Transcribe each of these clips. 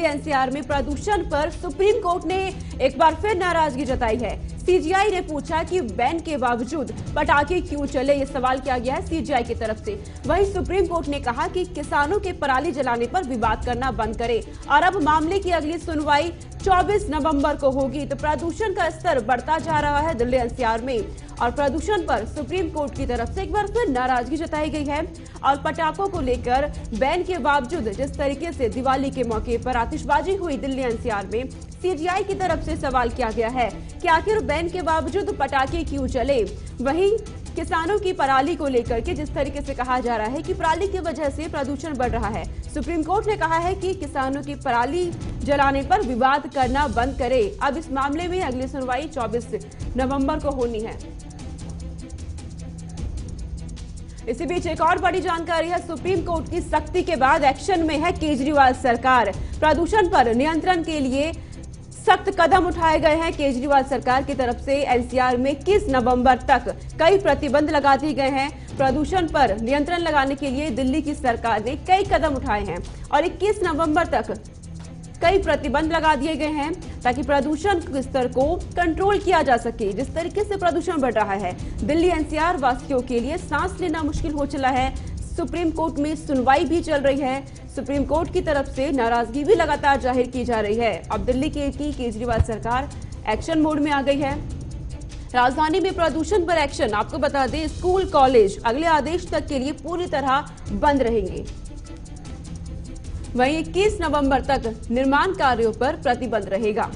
NCR में प्रदूषण पर सुप्रीम कोर्ट ने एक बार फिर नाराजगी जताई है। सीजीआई ने पूछा कि बैन के बावजूद पटाखे क्यों चले, ये सवाल किया गया है सीजीआई की तरफ से। वहीं सुप्रीम कोर्ट ने कहा कि किसानों के पराली जलाने पर विवाद करना बंद करे और अब मामले की अगली सुनवाई 24 नवंबर को होगी। तो प्रदूषण का स्तर बढ़ता जा रहा है दिल्ली एनसीआर में और प्रदूषण पर सुप्रीम कोर्ट की तरफ से एक बार फिर नाराजगी जताई गई है और पटाखों को लेकर बैन के बावजूद जिस तरीके से दिवाली के मौके पर आतिशबाजी हुई दिल्ली एनसीआर में, सीजीआई की तरफ से सवाल किया गया है कि आखिर बैन के बावजूद पटाखे क्यों चले। वहीं किसानों की पराली को लेकर के जिस तरीके से कहा जा रहा है कि पराली की वजह से प्रदूषण बढ़ रहा है, सुप्रीम कोर्ट ने कहा है कि किसानों की पराली जलाने पर विवाद करना बंद करे। अब इस मामले में अगली सुनवाई 24 नवंबर को होनी है। इसी बीच एक और बड़ी जानकारी है, सुप्रीम कोर्ट की सख्ती के बाद एक्शन में है केजरीवाल सरकार। प्रदूषण पर नियंत्रण के लिए सख्त कदम उठाए गए हैं केजरीवाल सरकार की तरफ से। एनसीआर में 21 नवंबर तक कई प्रतिबंध लगा दिए गए हैं। प्रदूषण पर नियंत्रण लगाने के लिए दिल्ली की सरकार ने कई कदम उठाए हैं और 21 नवंबर तक कई प्रतिबंध लगा दिए गए हैं ताकि प्रदूषण के स्तर को कंट्रोल किया जा सके। जिस तरीके से प्रदूषण बढ़ रहा है, दिल्ली एनसीआर वासियों के लिए सांस लेना मुश्किल हो चला है। सुप्रीम कोर्ट में सुनवाई भी चल रही है। सुप्रीम कोर्ट की तरफ से नाराजगी भी लगातार जाहिर की जा रही है। अब दिल्ली की केजरीवाल सरकार एक्शन मोड में आ गई है। राजधानी में प्रदूषण पर एक्शन। आपको बता दें, स्कूल कॉलेज अगले आदेश तक के लिए पूरी तरह बंद रहेंगे। वहीं 21 नवंबर तक निर्माण कार्यों पर प्रतिबंध रहेगा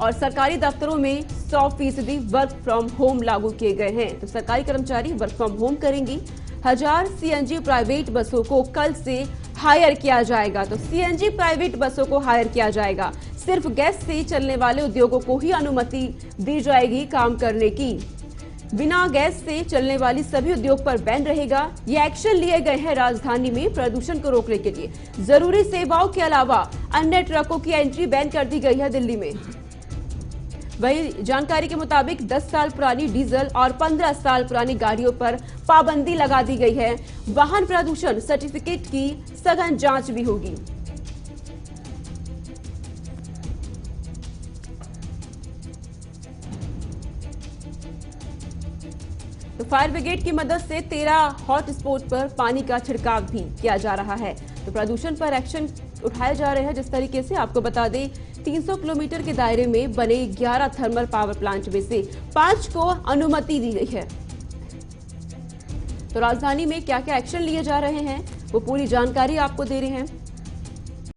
और सरकारी दफ्तरों में 100% वर्क फ्रॉम होम लागू किए गए हैं। तो सरकारी कर्मचारी वर्क फ्रॉम होम करेंगी। 1000 सीएनजी प्राइवेट बसों को कल से हायर किया जाएगा। तो सीएनजी प्राइवेट बसों को हायर किया जाएगा। सिर्फ गैस से चलने वाले उद्योगों को ही अनुमति दी जाएगी काम करने की। बिना गैस से चलने वाली सभी उद्योग पर बैन रहेगा। ये एक्शन लिए गए हैं राजधानी में प्रदूषण को रोकने के लिए। जरूरी सेवाओं के अलावा अन्य ट्रकों की एंट्री बैन कर दी गई है दिल्ली में। वही जानकारी के मुताबिक 10 साल पुरानी डीजल और 15 साल पुरानी गाड़ियों पर पाबंदी लगा दी गई है। वाहन प्रदूषण सर्टिफिकेट की सघन जांच भी होगी। तो फायर ब्रिगेड की मदद से 13 हॉट स्पॉट पर पानी का छिड़काव भी किया जा रहा है। तो प्रदूषण पर एक्शन उठाए जा रहे हैं। जिस तरीके से आपको बता दें, 300 किलोमीटर के दायरे में बने 11 थर्मल पावर प्लांट में से 5 को अनुमति दी गई है। तो राजधानी में क्या क्या एक्शन लिए जा रहे हैं, वो पूरी जानकारी आपको दे रहे हैं।